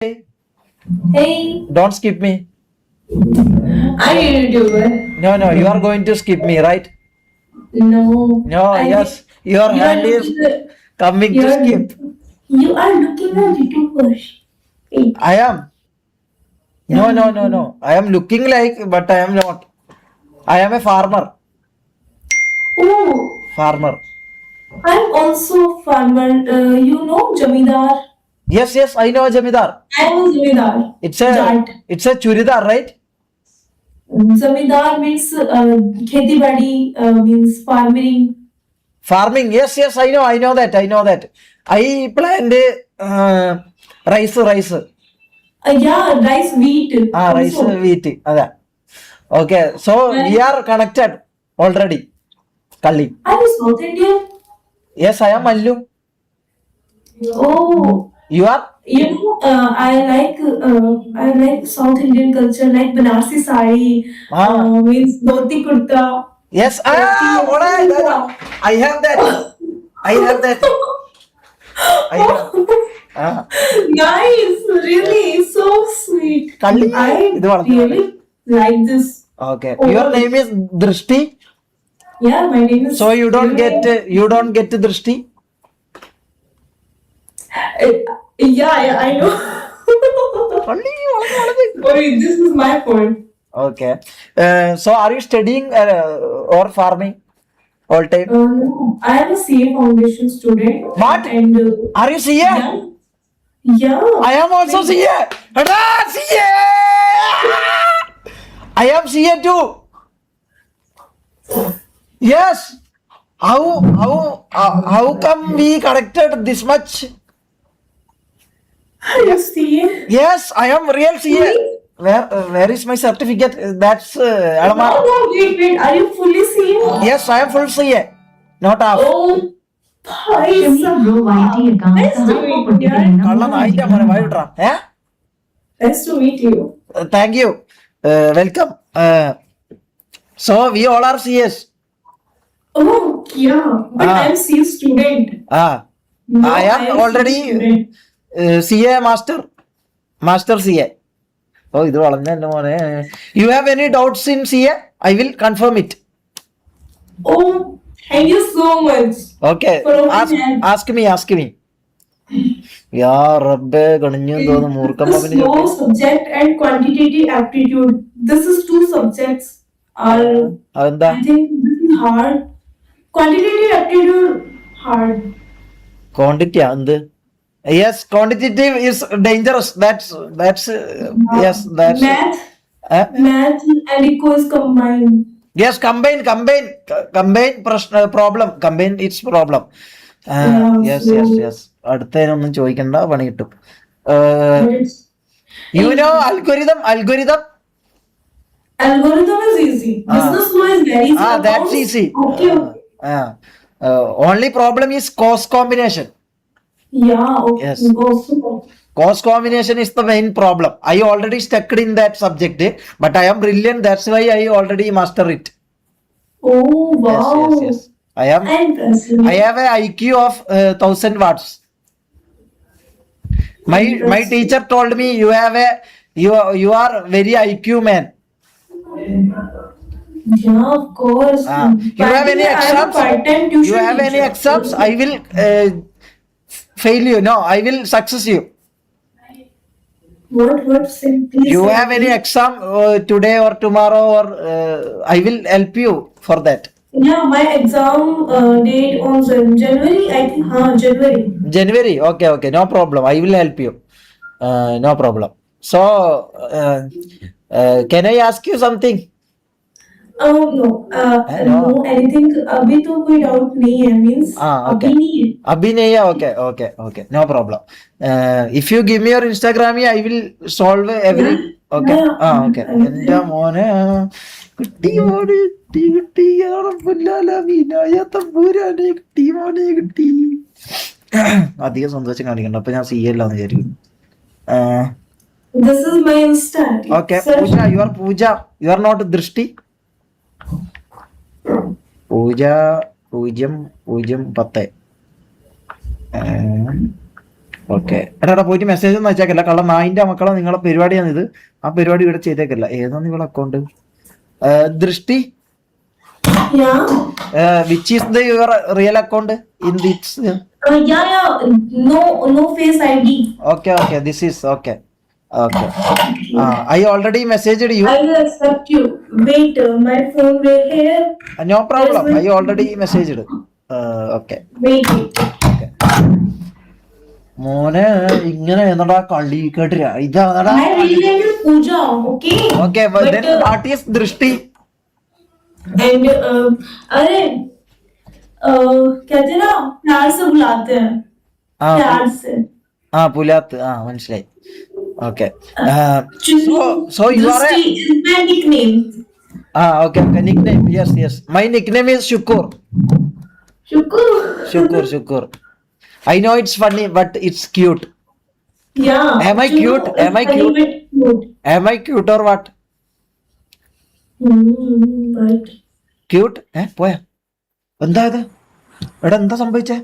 Hey, Don't skip me. are you YouTuber? No, you are going to skip me, right? No, No, I yes, think your you are hand is looking at coming you to are skip. you are looking at YouTuber. Hey, I am. yeah. No. I am looking like, but I am not. I am a farmer. Oh, Farmer. I'm also farmer. You know Jamidar. Yes, I know Jamidar. I am a Jamidar. It's a Jat. it's a churidar, right? Jamidar means kheti badi means farming. Farming. Yes, I know that. I plant rice. Yeah, rice wheat Rice also. wheat. Ada. Okay, so we And are connected already. Kalli. are you South Indian? Yes, I am Mallu. Oh. You are? You know, I like South Indian culture, like Banarsi sari, Ah, means dhoti kurta, yes. dhoti Alright. I have that. I have that. I have. Ah, Nice, yes. really, so sweet. Kalli. I ഇത് വളർത്തുന്നതാണ്. really like this. Okay. Oh, Your name is Drishti. yeah, my name is. So you don't get Drishti. Yeah, I know. Kalli, വളർത്ത്. Sorry, this is my point. Okay. So are you studying or farming all time? No, I am a CA foundation student. What? And Are you CA? yeah. I am also CA. Ada, CA. I am CA too. Yes. How come we connected this much? You see? Yes, I am real CA. Where is my certificate? That's Alamar. No, wait. Are you fully seeing? Yes, I am full CA. Not half. Oh, भाई Shami bro YT account Nice to कहाँ meet को you, पट्टी यार. करना കള്ള നായിന്റെ മോനെ വായിട്ടാ. Nice to meet you. Thank you. Welcome. So we all are CS. Oh, yeah. But Ah. I'm C student. No, I am C already student. CA master CA. Oh, ഇത് വളഞ്ഞ എന്റെ മോനെ. You have any doubts in CA? I will confirm it. Oh, thank you so much. Okay. For opening hand. Ask me. യാ റബ്ബേ ഗണിഞ്ഞു തോന്നുന്നു മൂർഖം The പവന് slow subject and quantitative aptitude. This is two subjects. Are അതെന്താ I think this is hard. Quantitative aptitude hard. ക്വാണ്ടിറ്റിയാ എന്ത് yes quantitative is dangerous that's yes that's Math and eco is combined. Yes combine problem combine it's problem yes അടുത്തതിനൊന്നും ചോദിക്കണ്ട പണി കിട്ടും But it's you know algorithm algorithm is easy. Business law is very easy. that's Accounts- easy. Okay. Only problem is cost combination. Yeah. Okay. Yes. Also. Cost combination is the main problem. I already stuck in that subject, but I am brilliant. That's why I already master it. Oh wow. Yes. I have a IQ of 1000 watts. My teacher told me you are very IQ man. Yeah, of course. You have any exams? Part-time tuition You have any teacher. exams? I will fail you. No, I will success you. What? Simply. You have any exam today or tomorrow, or I will help you for that. Yeah, my exam date on January. I think. January. January. Okay. No problem. I will help you. No problem. So, can I ask you something? No. No. No, anything. अभी तो कोई doubt नहीं है. Means Okay. अभी नहीं है. Abhi nahi hai. Okay. No problem. If you give me your Instagram, I will solve every. Okay. Okay. എന്റെ മോനെ കിട്ടി അധികം സന്തോഷം കാണിക്കണ്ട അപ്പൊ ഞാൻ CA അല്ലാന്ന് വിചാരിക്കും. This is my Insta. Okay. Sir. Pooja. You are not Drishti. Pooja 010. Okay എടാ പോയിട്ട് മെസ്സേജ് ഒന്നും അയച്ചേക്കല്ല, കള്ള നായിന്റെ മക്കളെ നിങ്ങളെ പരിപാടിയാണ് ഇത്. ആ പരിപാടി ഇവിടെ ചെയ്തേക്കല്ല. ഏതാണ് നിങ്ങളെ account? Drishti, Yeah. Which is the your real account in this? Yeah. No face ID. Okay this is okay. I already message you. I will accept you. Wait, my phone will here. No problem, I already message. Okay Wait. മോനെ ഇങ്ങനെ എന്നടാ കളി കേട്ടില്ല. ഇതാടാ My real name is Pooja. Okay. Okay But, then what is ദൃഷ്ടി? And अरे कहते ना प्यार से बुलाते हैं. हाँ. प्यार से. പുലാത്ത്. മനസ്സിലായി. Okay Chunnu. so you are a Dusty is my nickname. okay nickname. Yes my nickname is Shukur. Shukur. I know it's funny but it's cute. Yeah. Am I cute? Am I Funny cute? but cute. Am I cute or what? But Cute? പോയാ എന്താ ഇത്? എടാ എന്താ സംഭവിച്ചേ?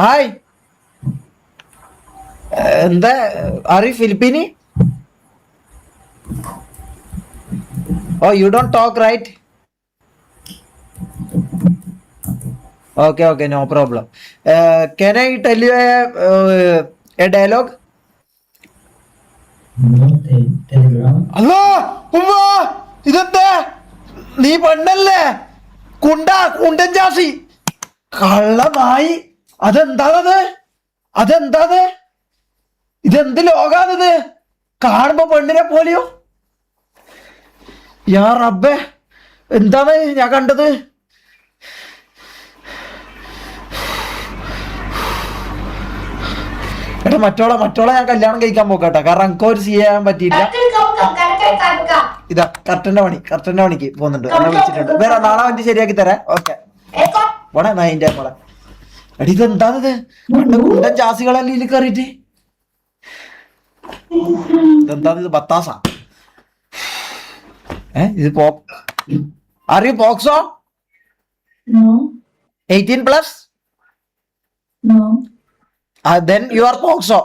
Hi, എന്താ are you Filipino? Oh you don't talk right? Okay, no problem. Can I tell you a dialogue? അല്ലോ ഉമ്മാ, ഇതെന്താ? നീ പെണ്ണല്ലേ? കുണ്ടൻ ജാസി കള്ളമായി. അതെന്താത്? ഇതെന്ത് ലോകാണിത്? കാണുമ്പോ പെണ്ണിനെ പോലെയോ? യാ റബ്ബേ, എന്താണ് ഞാൻ കണ്ടത്? എടാ മറ്റോളെ ഞാൻ കല്യാണം കഴിക്കാൻ പോക്കട്ടെ, കാരണം എനിക്ക് ഒരു ചെയ്യാൻ പറ്റിയില്ല. ഇതാ കർട്ടന്റെ പണിക്ക് പോകുന്നുണ്ട്, എന്നെ വിളിച്ചിട്ടുണ്ട്. വേറെ നാളെ വണ്ടി ശരിയാക്കി തരാം. ഓക്കെ പോണേ നായിന്റെ മോളെ. എടി ഇതെന്താണിത്? പണ്ട് കുണ്ടൻ ജാസികളല്ലേ ഇതിൽ കയറിയിട്ട്. ഇതെന്താണിത്? ബത്താസ? ഇത് are you POCSO? no. 18+? No. then you are POCSO.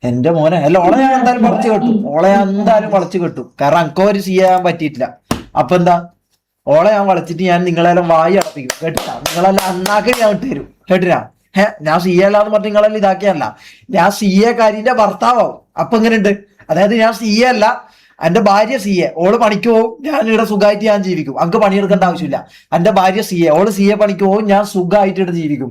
എന്റെ മോനെ അല്ല, ഓളെ ഞാൻ എന്തായാലും വളച്ചു കെട്ടും. കാരണം എനിക്ക് ഒരു ചെയ്യാൻ പറ്റിയിട്ടില്ല. അപ്പൊ എന്താ, ഓളെ ഞാൻ വളച്ചിട്ട് ഞാൻ നിങ്ങളെല്ലാം വായി അടപ്പിക്കും. കേട്ടില്ല? നിങ്ങളെല്ലാം അന്നാക്കി ഞാൻ ഇട്ട് തരും. കേട്ടില്ല? ഞാൻ സി എ അല്ലാന്ന് പറഞ്ഞ് നിങ്ങളെല്ലാം ഇതാക്കിയല്ല. ഞാൻ സി എ കാരിന്റെ ഭർത്താവും. അപ്പൊ എങ്ങനെയുണ്ട്? അതായത് ഞാൻ സി എ അല്ല, എന്റെ ഭാര്യ സി എ. ഓള് പണിക്ക് പോവും, ഞാൻ ഇവിടെ സുഖമായിട്ട് ഞാൻ ജീവിക്കും. അങ്ക് പണിയെടുക്കേണ്ട ആവശ്യമില്ല. എന്റെ ഭാര്യ C A, all C A പണിക്ക് പോവും, ഞാൻ സുഖമായിട്ട് ഇവിടെ ജീവിക്കും.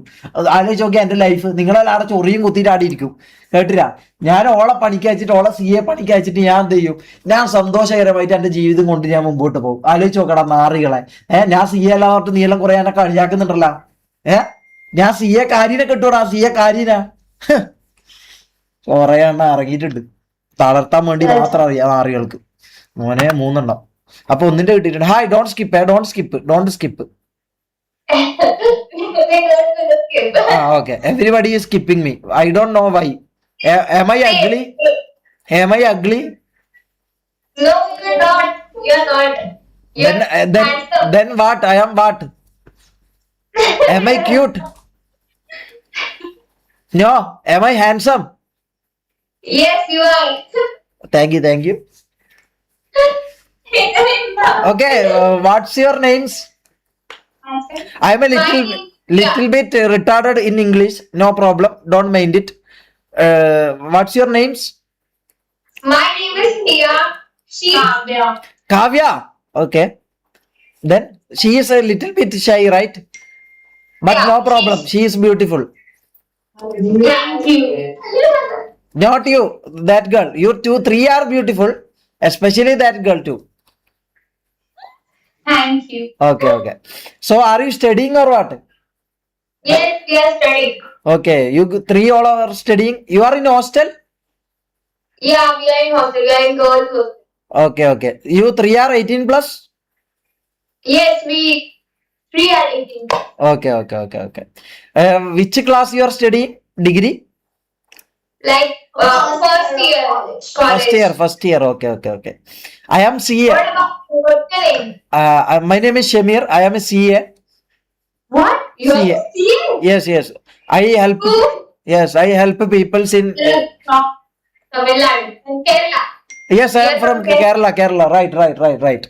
ആലോചിച്ച് നോക്കിയാൽ എന്റെ ലൈഫ്. നിങ്ങളെല്ലാം അവിടെ ചൊറിയും കുത്തിയിട്ട് ആടിയിരിക്കും. കേട്ടില്ല? ഞാൻ ഓളെ പണിക്ക് അയച്ചിട്ട്, ഓളെ സി എ പണിക്ക് അയച്ചിട്ട് ഞാൻ എന്ത് ചെയ്യും? ഞാൻ സന്തോഷകരമായിട്ട് എന്റെ ജീവിതം കൊണ്ട് ഞാൻ മുമ്പോട്ട് പോകും. ആലോചിച്ച് നോക്കടാ നാറികളെ. ഞാൻ സി എ അല്ലാന്ന് പറഞ്ഞിട്ട് നീളം കുറെ എന്നെ കളിയാക്കുന്നുണ്ടല്ലോ. ഞാൻ സി എ കാരീനെ കിട്ടൂടാ, സി എ കാരീന കുറെ എണ്ണം ഇറങ്ങിയിട്ടുണ്ട്. തളർത്താൻ വേണ്ടി മാത്രം അറിയാം നാറികൾക്ക്. മോനെ 3 അപ്പൊ ഒന്നിന്റെ കിട്ടിയിട്ടുണ്ട്. Hi, don't skip. Okay, everybody is skipping me. I don't know why. Am I ugly? No, you're not. You're Then what? I am what? Am I cute? No. Am I handsome? Yes, you are. Thank you. Okay, what's your names? I am a little bit retarded in English. No problem. Don't mind it. What's your names? My name is Nia. She's Kavya. Okay. Then she is a little bit shy, right? But Yeah, no problem. She is beautiful. Thank you. Not you, that girl. You 2-3 are beautiful. Especially that girl too. Thank you. Okay. So are you studying or what? Yes, we are studying. Okay, you 3 all are studying. You are in hostel? Yeah, we are in hostel. We are in girls' hostel. Okay. You 3 are 18+? Yes, we 3 are 18. Okay. Which class you are studying? Degree? Like first year college. First year. Okay. I am CA. What's your name? My name is Shamir. I am a CA. What? You are CA. CA? Yes. I help. Yes, I help people in. Tamil Nadu. Kerala. Yes, I am You're from Kerala. Right.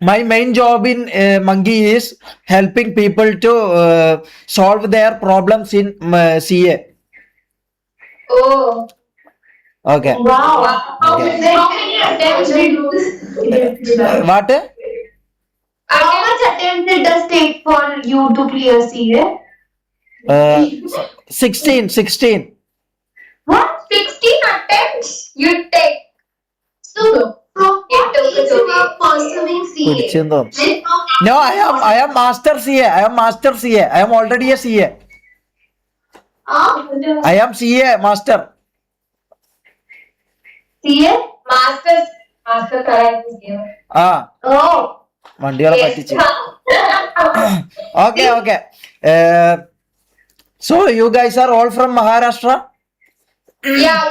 My main job in Mangi is helping people to solve their problems in CA. Oh. Okay. Wow. How Okay. many attempts did you What? How much attempts it does take for you to clear CA? 16. What? 16 attempts you take. So, from what age you are pursuing CA? പിടിച്ചെന്ന് തോന്നുന്നു. No, I am master CA. I am already a CA. I am CA master. CA? Master correct CA. Oh. വണ്ടികളെ പറ്റിച്ച്. Okay. So you guys are all from Maharashtra? Yeah,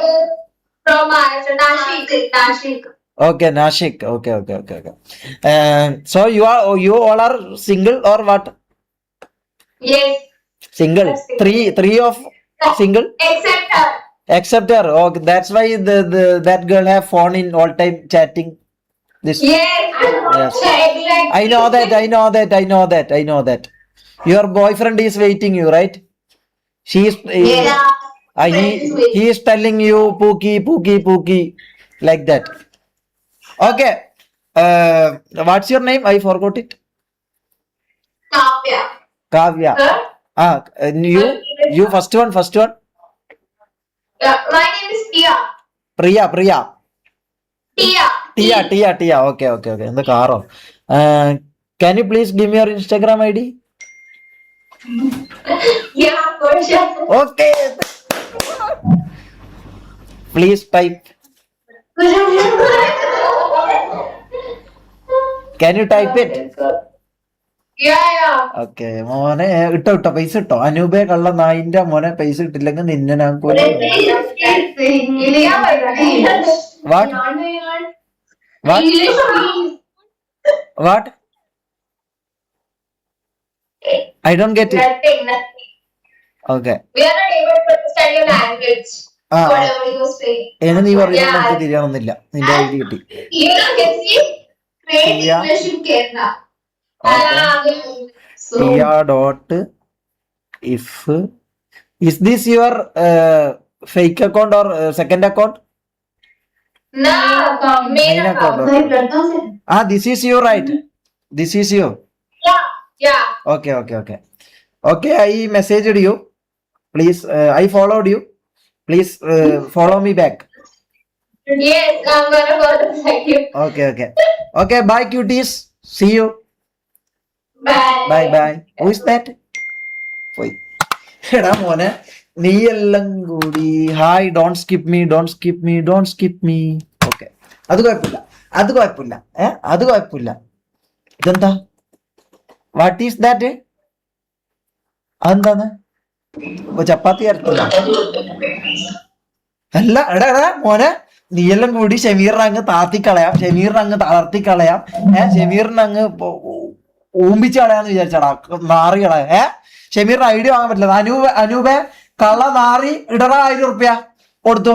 from Maharashtra, Nashik. Okay, Nashik. Okay. So you all are single or what? Yes. Single. Three of single. Except her. Okay, that's why that girl have phone in all time chatting. This. Yes. Exactly. I know that. Your boyfriend is waiting you, right? She is. He is telling you Pookie like that. Okay. What's your name? I forgot it. Kavya. You first one. My name is Tia. Priya. Tia. Okay. In the car. Can you please give me your Instagram ID? Yeah, for sure. Okay. Please type. Can you type it? Yeah. Okay. മോനെ ഇട്ടോ പൈസ ഇട്ടോ. അനൂപേ കള്ള നായിന്റെ മോനെ പൈസ ഇട്ടില്ലെങ്കിൽ നിന്നെ ഞാൻ കൊല്ലും. What? I don't get it. Nothing. Okay. We are not able to understand your language. Whatever you say. എന്ന് നീ പറയുന്നത് നമുക്ക് തിരിയണമെന്നില്ല. നിന്റെ ഐഡി കിട്ടി. You can see great Yeah. English in Kerala. Tia dot if. Is this your fake account or second account? No, main account. Okay. This is you, right? This is you. Yeah. Okay. I messaged you. Please, I followed you. Please follow me back. Yes, I'm gonna go to thank you. Okay. Bye, cuties. See you. Bye. Who is that? പോയി. എടാ മോനെ നീ എല്ലാം കൂടി hi don't skip me. Okay, അത് കുഴപ്പമില്ല. അത് കുഴപ്പമില്ല. ഇതെന്താ? What is that? അതെന്താന്ന്? ചപ്പാത്തി അരത്തില്ല അല്ല. എടാ മോനെ നീയെല്ലാം കൂടി ഷമീറിനെ അങ്ങ് താത്തിക്കളയാം, ഷമീറിനെ അങ്ങ് തളർത്തിക്കളയാം, ഷമീറിനെ അങ്ങ് ഊമ്പിച്ച് കളയാന്ന് വിചാരിച്ചാടാ നാറികളെ. ഷമീറിന് ഐഡിയ വാങ്ങാൻ പറ്റില്ല. അനൂപെ കള്ള നാറി ഇടറ 1000 റുപ്യ കൊടുത്തു.